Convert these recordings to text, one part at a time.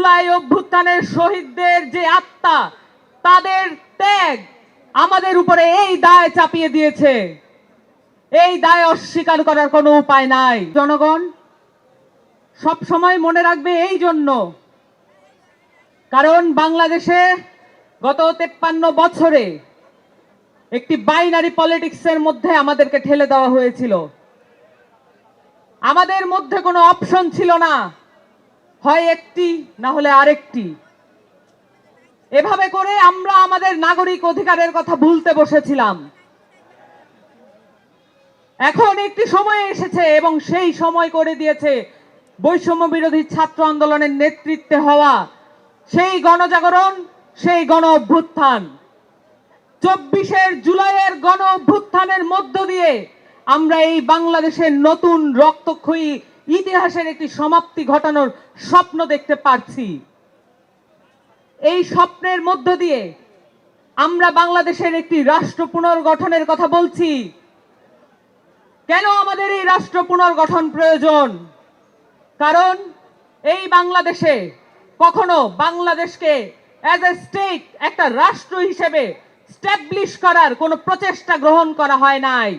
জুলাই অভ্যুত্থানের শহীদদের যে আত্মা, তাদের ত্যাগ আমাদের উপরে এই দায় চাপিয়ে দিয়েছে। এই দায় অস্বীকার করার কোনো উপায় নাই। জনগণ সব সময় মনে রাখবে এই জন্য, কারণ বাংলাদেশে গত 53 বছরে একটি বাইনারি পলিটিক্সের মধ্যে আমাদেরকে ঠেলে দেওয়া হয়েছিল। আমাদের মধ্যে কোনো অপশন ছিল না, হয় একটি না হলে আরেকটি। এভাবে করে আমরা আমাদের নাগরিক অধিকারের কথা ভুলতে বসেছিলাম। এখন একটি সময় এসেছে এবং সেই সময় করে দিয়েছে বৈষম্য বিরোধী ছাত্র আন্দোলনের নেতৃত্বে হওয়া সেই গণজাগরণ, সেই গণ অভ্যুত্থান। 24 জুলাইয়ের গণ অভ্যুত্থানের মধ্য দিয়ে আমরা এই বাংলাদেশের নতুন রক্তক্ষয়ী ইতিহাসের একটি সমাপ্তি ঘটানোর স্বপ্ন দেখতে পারছি। এই স্বপ্নের মধ্য দিয়ে আমরা বাংলাদেশের একটি রাষ্ট্র পুনর্গঠনের কথা বলছি। কেন আমাদের এই রাষ্ট্র পুনর্গঠন প্রয়োজন? কারণ এই বাংলাদেশে কখনো বাংলাদেশকে অ্যাজ এ স্টেট, একটা রাষ্ট্র হিসেবে স্ট্যাবলিশ করার কোনো প্রচেষ্টা গ্রহণ করা হয় নাই।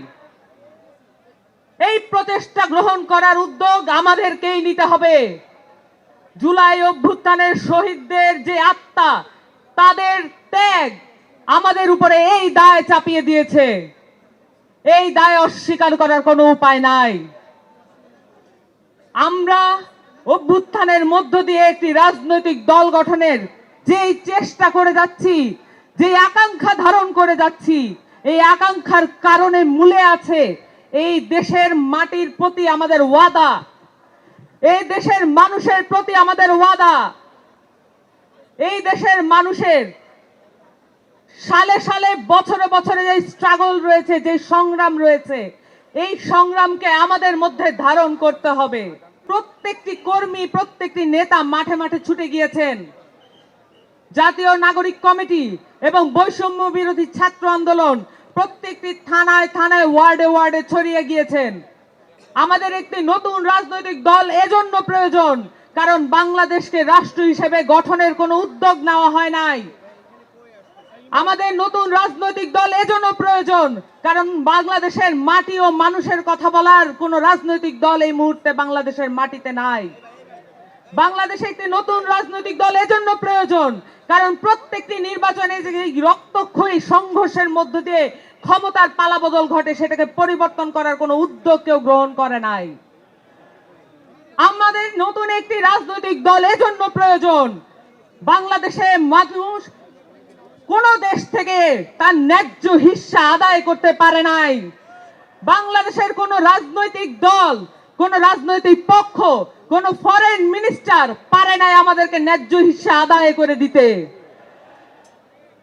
এই প্রচেষ্টা গ্রহণ করার উদ্যোগ আমাদেরকেই নিতে হবে। জুলাই অভ্যুত্থানের শহীদদের যে আত্মা, তাদের ত্যাগ আমাদের উপরে এই দায় চাপিয়ে দিয়েছে। এই দায় অস্বীকার করার কোনো উপায় নাই। আমরা অভ্যুত্থানের মধ্য দিয়ে একটি রাজনৈতিক দল গঠনের যেই চেষ্টা করে যাচ্ছি, যে আকাঙ্ক্ষা ধারণ করে যাচ্ছি, এই আকাঙ্ক্ষার কারণে মূলে আছে এই দেশের মাটির প্রতি আমাদের ওয়াদা, এই দেশের মানুষের প্রতি আমাদের ওয়াদা। এই দেশের মানুষের সালে সালে, বছরে বছরে যে স্ট্রাগল রয়েছে, যে সংগ্রাম রয়েছে, এই সংগ্রামকে আমাদের মধ্যে ধারণ করতে হবে। প্রত্যেকটি কর্মী, প্রত্যেকটি নেতা মাঠে মাঠে ছুটে গিয়েছেন। জাতীয় নাগরিক কমিটি এবং বৈষম্য বিরোধী ছাত্র আন্দোলন প্রত্যেকটি থানায় থানায়, ওয়ার্ডে ওয়ার্ডে ছড়িয়ে গিয়েছেন। আমাদের একটি নতুন রাজনৈতিক দল এজন্য প্রয়োজন, কারণ বাংলাদেশকে রাষ্ট্র হিসেবে গঠনের কোনো উদ্যোগ নেওয়া হয় নাই। আমাদের নতুন রাজনৈতিক দল এজন্য প্রয়োজন, কারণ বাংলাদেশের মাটি ও মানুষের কথা বলার কোনো রাজনৈতিক দল এই মুহূর্তে বাংলাদেশের মাটিতে নাই। বাংলাদেশে একটি নতুন রাজনৈতিক দল এজন্য প্রয়োজন, কারণ প্রত্যেকটি নির্বাচনে যে রক্তক্ষয়ী সংঘর্ষের মধ্য দিয়ে ক্ষমতার পালাবদল ঘটে, সেটাকে পরিবর্তন করার কোনো উদ্যোগ কেউ গ্রহণ করে নাই। আমাদের নতুন একটি রাজনৈতিক দল এজন্য প্রয়োজন, বাংলাদেশে মানুষ কোন দেশ থেকে তার ন্যায্য হিস্সা আদায় করতে পারে নাই। বাংলাদেশের কোন রাজনৈতিক দল, কোন রাজনৈতিক পক্ষ, কোন ফরেন মিনিস্টার পারে নাই আমাদেরকে ন্যায্য হিস্সা আদায় করে দিতে।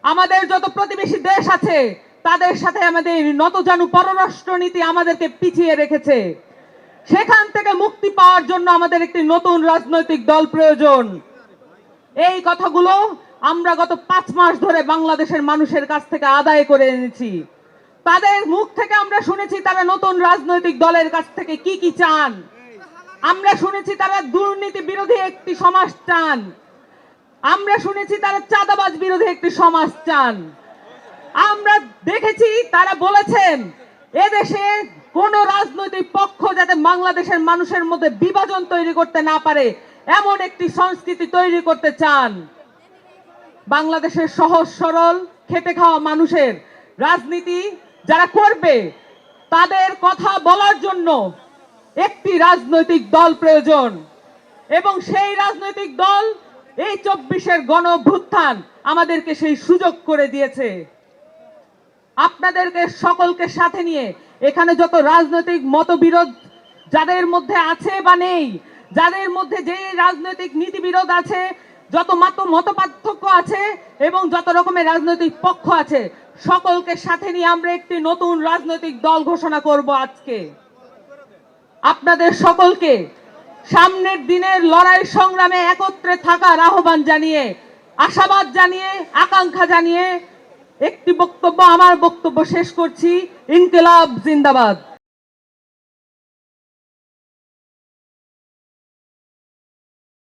আমাদের যত প্রতিবেশী দেশ আছে, তাদের সাথে আমাদের নতজানু পররাষ্ট্র নীতি আমাদেরকে পিছিয়ে রেখেছে। সেখান থেকে মুক্তি পাওয়ার জন্য আমাদের একটি নতুন রাজনৈতিক দল প্রয়োজন। এই কথাগুলো আমরা গত 5 মাস ধরে বাংলাদেশের মানুষের কাছ থেকে আদায় করে এনেছি। তাদের মুখ থেকে আমরা শুনেছি তারা নতুন রাজনৈতিক দলের কাছ থেকে কি কি চান। আমরা শুনেছি তারা দুর্নীতি বিরোধী একটি সমাজ চান। আমরা শুনেছি তারা চাঁদাবাজ বিরোধী একটি সমাজ চান। আমরা দেখেছি তারা বলেছেন এদেশে কোন রাজনৈতিক পক্ষ যাতে বাংলাদেশের মানুষের মধ্যে বিভাজন তৈরি করতে না পারে, এমন একটি সংস্কৃতি তৈরি করতে চান। বাংলাদেশের সহজ সরল খেটে খাওয়া মানুষের রাজনীতি যারা করবে, তাদের কথা বলার জন্য একটি রাজনৈতিক দল প্রয়োজন। এবং সেই রাজনৈতিক দল এই 24 গণ অভ্যুত্থান আমাদেরকে সেই সুযোগ করে দিয়েছে। আপনাদেরকে সকলকে সাথে নিয়ে এখানে যত রাজনৈতিক মতবিরোধ যাদের মধ্যে আছে বা নেই, যাদের মধ্যে যে রাজনৈতিক নীতিবিরোধ আছে, যত মত পার্থক্য আছে এবং যত রকমের রাজনৈতিক পক্ষ আছে, সকলকে সাথে নিয়ে আমরা একটি নতুন রাজনৈতিক দল ঘোষণা করব আজকে। আপনাদের সকলকে সামনের দিনের লড়াই সংগ্রামে একত্রে থাকার আহ্বান জানিয়ে, আশাবাদ জানিয়ে, আকাঙ্ক্ষা জানিয়ে একটি বক্তব্য, আমার বক্তব্য শেষ করছি। ইনকিলাব জিন্দাবাদ।